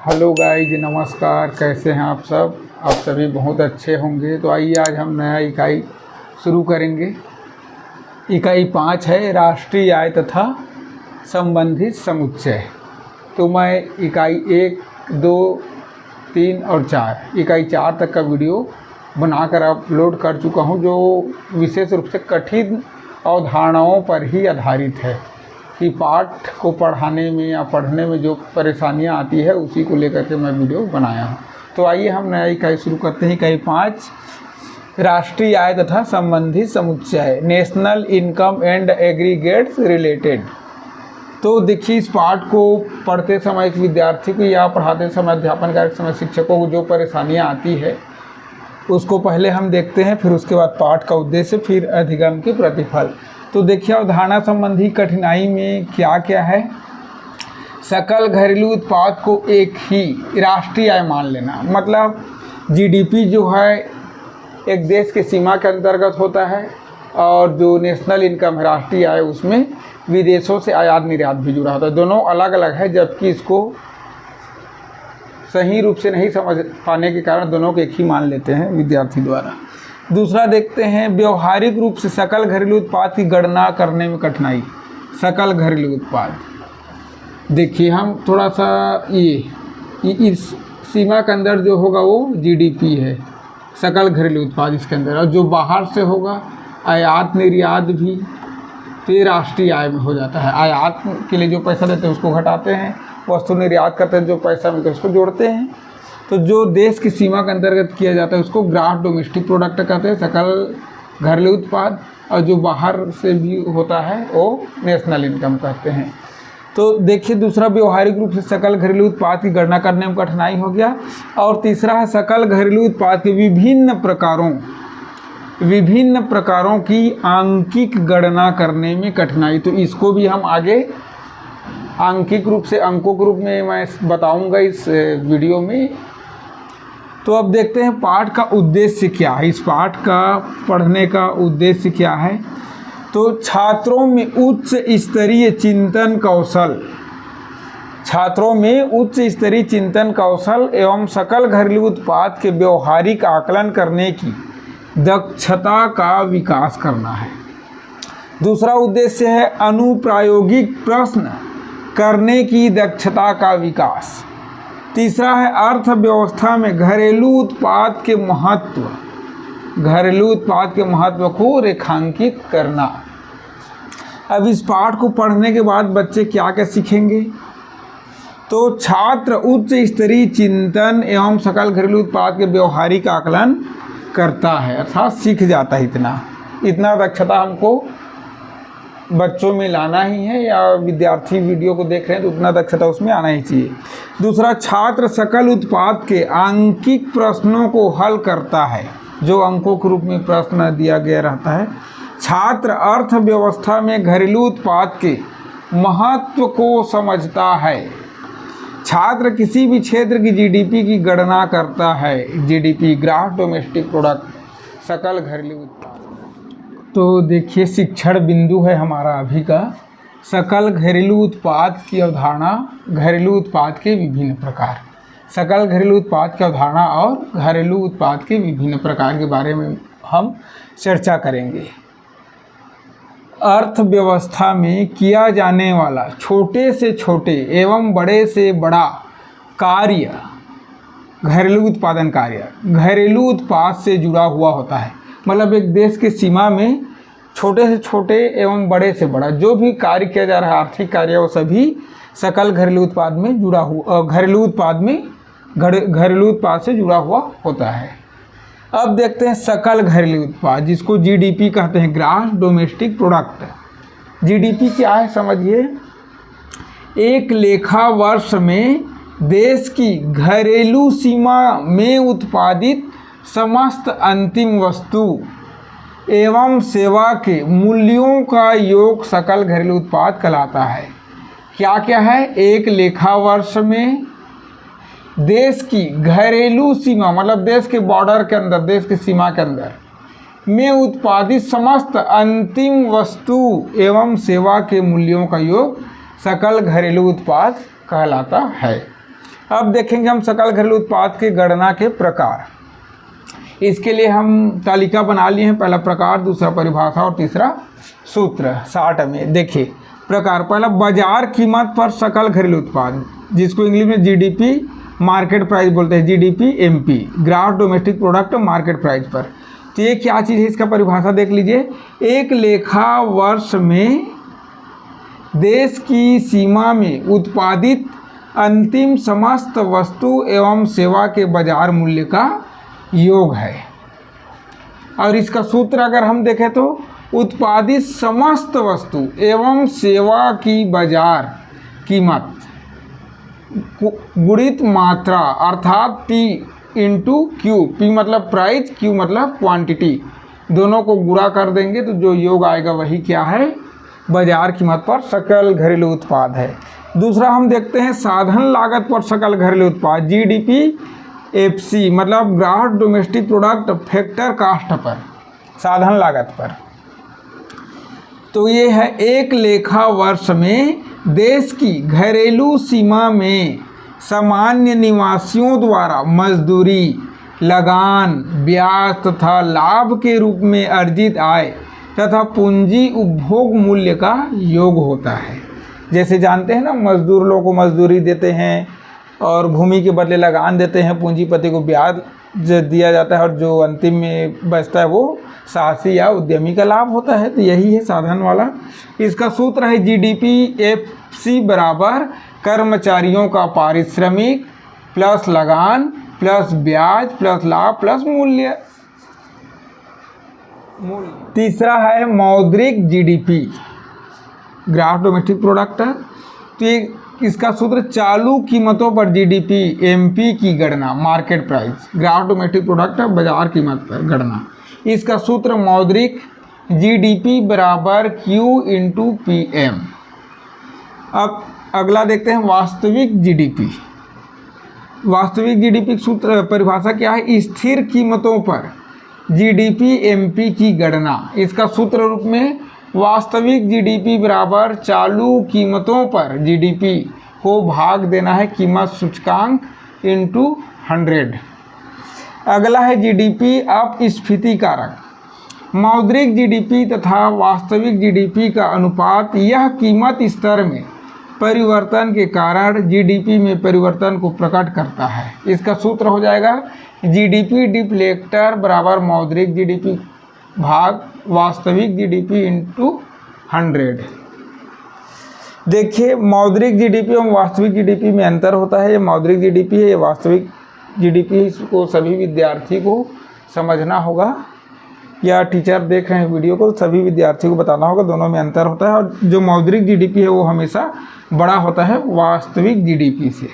Hello guys, नमस्कार। कैसे हैं आप सब? आप सभी बहुत अच्छे होंगे। तो आइए आज हम नया इकाई शुरू करेंगे। इकाई 5 है राष्ट्रीय आय तथा संबंधित समुच्चय। तो मैं इकाई 1, 2, 3 और 4 इकाई 4 तक का वीडियो बनाकर अपलोड कर चुका हूं, जो विशेष रूप से कठिन अवधारणाओं पर ही आधारित है कि पाठ को पढ़ाने में या पढ़ने में जो परेशानियां आती है उसी को लेकर के मैं वीडियो बनाया हूं। तो आइए हम नया इकाई शुरू करते हैं। इकाई 5 राष्ट्रीय आय तथा संबंधित समुच्चय, national income and aggregates related. तो देखिए, इस पाठ को पढ़ते समय एक विद्यार्थी को या पढ़ाते समय, अध्यापन करते समय शिक्षकों को जो परेशानियाँ आती है उसको पहले हम देखते हैं, फिर उसके बाद पाठ का उद्देश्य, फिर अधिगम के प्रतिफल। तो देखिए, अवधारणा संबंधी कठिनाई में क्या क्या है। सकल घरेलू उत्पाद को एक ही राष्ट्रीय आय मान लेना, मतलब जीडीपी जो है एक देश के सीमा के अंतर्गत होता है, और जो नेशनल इनकम है राष्ट्रीय आय, उसमें विदेशों से आयात निर्यात भी जुड़ा होता है। दोनों अलग अलग है, जबकि इसको सही रूप से नहीं समझ पाने के कारण दोनों को एक ही मान लेते हैं विद्यार्थी द्वारा। दूसरा देखते हैं, व्यवहारिक रूप से सकल घरेलू उत्पाद की गणना करने में कठिनाई। सकल घरेलू उत्पाद देखिए, हम थोड़ा सा इस सीमा के अंदर जो होगा वो जीडीपी है, सकल घरेलू उत्पाद इसके अंदर, और जो बाहर से होगा आयात निर्यात भी, तो ये राष्ट्रीय आय में हो जाता है। आयात के लिए जो पैसा देते हैं उसको घटाते हैं, वस्तु निर्यात करते हैं जो पैसा मिलता है उसको जोड़ते हैं। तो जो देश की सीमा के अंतर्गत किया जाता है उसको ग्रॉस डोमेस्टिक प्रोडक्ट कहते हैं, सकल घरेलू उत्पाद, और जो बाहर से भी होता है वो नेशनल इनकम कहते हैं। तो देखिए, दूसरा व्यवहारिक रूप से सकल घरेलू उत्पाद की गणना करने में कठिनाई हो गया। और तीसरा है सकल घरेलू उत्पाद के विभिन्न प्रकारों की आंकिक गणना करने में कठिनाई। तो इसको भी हम आगे आंकिक रूप से, अंकों के रूप में मैं बताऊंगा इस वीडियो में। तो अब देखते हैं पाठ का उद्देश्य क्या है, इस पाठ का पढ़ने का उद्देश्य क्या है। तो छात्रों में उच्च स्तरीय चिंतन कौशल एवं सकल घरेलू उत्पाद के व्यवहारिक आकलन करने की दक्षता का विकास करना है। दूसरा उद्देश्य है अनुप्रायोगिक प्रश्न करने की दक्षता का विकास। तीसरा है अर्थव्यवस्था में घरेलू उत्पाद के महत्व को रेखांकित करना। अब इस पाठ को पढ़ने के बाद बच्चे क्या क्या सीखेंगे। तो छात्र उच्च स्तरीय चिंतन एवं सकल घरेलू उत्पाद के व्यवहारिक आकलन करता है, अर्थात सीख जाता है। इतना दक्षता हमको बच्चों में लाना ही है, या विद्यार्थी वीडियो को देख रहे हैं तो उतना दक्षता उसमें आना ही चाहिए। दूसरा, छात्र सकल उत्पाद के आंकिक प्रश्नों को हल करता है, जो अंकों के रूप में प्रश्न दिया गया रहता है। छात्र अर्थव्यवस्था में घरेलू उत्पाद के महत्व को समझता है। छात्र किसी भी क्षेत्र की जीडीपी की गणना करता है। जीडीपी ग्रॉस डोमेस्टिक प्रोडक्ट, सकल घरेलू उत्पाद। तो देखिए, शिक्षण बिंदु है हमारा अभी का, सकल घरेलू उत्पाद की अवधारणा, घरेलू उत्पाद के विभिन्न प्रकार। सकल घरेलू उत्पाद की अवधारणा और घरेलू उत्पाद के विभिन्न प्रकार के बारे में हम चर्चा करेंगे। अर्थव्यवस्था में किया जाने वाला छोटे से छोटे एवं बड़े से बड़ा कार्य, घरेलू उत्पादन कार्य, घरेलू उत्पाद से जुड़ा हुआ होता है। मतलब एक देश की सीमा में छोटे से छोटे एवं बड़े से बड़ा जो भी कार्य किया जा रहा है, आर्थिक कार्य, वो सभी सकल घरेलू उत्पाद में जुड़ा हुआ, घरेलू उत्पाद से जुड़ा हुआ होता है। अब देखते हैं सकल घरेलू उत्पाद, जिसको जीडीपी कहते हैं, ग्रॉस डोमेस्टिक प्रोडक्ट। जीडीपी क्या है समझिए। एक लेखा वर्ष में देश की घरेलू सीमा में उत्पादित समस्त अंतिम वस्तु एवं सेवा के मूल्यों का योग सकल घरेलू उत्पाद कहलाता है। क्या क्या है? एक लेखा वर्ष में देश की घरेलू सीमा, मतलब देश के बॉर्डर के अंदर, देश की सीमा के अंदर में उत्पादित समस्त अंतिम वस्तु एवं सेवा के मूल्यों का योग सकल घरेलू उत्पाद कहलाता है। अब देखेंगे हम सकल घरेलू उत्पाद के गणना के प्रकार। इसके लिए हम तालिका बना लिए हैं, पहला प्रकार, दूसरा परिभाषा और तीसरा सूत्र। 60 में देखिए प्रकार, पहला बाजार कीमत पर सकल घरेलू उत्पाद, जिसको इंग्लिश में जीडीपी मार्केट प्राइस बोलते हैं, GDP MP, gross domestic product market price पर। तो ये क्या चीज़ है, इसका परिभाषा देख लीजिए। एक लेखा वर्ष में देश की सीमा में उत्पादित अंतिम समस्त वस्तु एवं सेवा के बाजार मूल्य का योग है। और इसका सूत्र अगर हम देखें तो उत्पादित समस्त वस्तु एवं सेवा की बाजार कीमत गुणित मात्रा अर्थात P इंटू Q, P मतलब प्राइस, Q मतलब क्वांटिटी, दोनों को गुणा कर देंगे तो जो योग आएगा वही क्या है, बाजार कीमत पर सकल घरेलू उत्पाद है। दूसरा हम देखते हैं साधन लागत पर सकल घरेलू उत्पाद, जीडीपी एफसी मतलब gross domestic product factor cost पर, साधन लागत पर। तो ये है एक लेखा वर्ष में देश की घरेलू सीमा में सामान्य निवासियों द्वारा मजदूरी, लगान, ब्याज तथा लाभ के रूप में अर्जित आय तथा पूंजी उपभोग मूल्य का योग होता है। जैसे जानते हैं ना, मजदूर लोगों को मजदूरी देते हैं और भूमि के बदले लगान देते हैं, पूंजीपति को ब्याज दिया जाता है और जो अंतिम में बचता है वो साहसी या उद्यमी का लाभ होता है। तो यही है साधन वाला। इसका सूत्र है जीडीपी एफसी बराबर कर्मचारियों का पारिश्रमिक प्लस लगान प्लस ब्याज प्लस लाभ प्लस मूल्य। तीसरा है मौद्रिक जीडीपी, ग्रॉस डोमेस्टिक प्रोडक्ट। तो ये इसका सूत्र चालू कीमतों पर जीडीपी एमपी की गणना, market price, gross domestic product बाजार कीमत पर गणना। इसका सूत्र मौद्रिक जीडीपी बराबर क्यू इंटू पी एम। अब अगला देखते हैं वास्तविक जीडीपी। वास्तविक जीडीपी सूत्र परिभाषा क्या है, स्थिर कीमतों पर जीडीपी एमपी की गणना। इसका सूत्र रूप में वास्तविक जीडीपी बराबर चालू कीमतों पर जीडीपी को भाग देना है कीमत सूचकांक इंटू 100। अगला है जीडीपी अपस्फीति कारक। मौद्रिक जीडीपी तथा वास्तविक जीडीपी का अनुपात यह कीमत स्तर में परिवर्तन के कारण जीडीपी में परिवर्तन को प्रकट करता है। इसका सूत्र हो जाएगा जीडीपी डिफ्लेक्टर बराबर मौद्रिक जीडीपी भाग वास्तविक जीडीपी इंटू 100। देखिए मौद्रिक जीडीपी और वास्तविक जीडीपी में अंतर होता है। ये मौद्रिक जीडीपी है, ये वास्तविक जीडीपी को सभी विद्यार्थी को समझना होगा, या टीचर देख रहे हैं वीडियो को सभी विद्यार्थियों को बताना होगा, दोनों में अंतर होता है। और जो मौद्रिक जीडीपी है वो हमेशा बड़ा होता है वास्तविक जीडीपी से।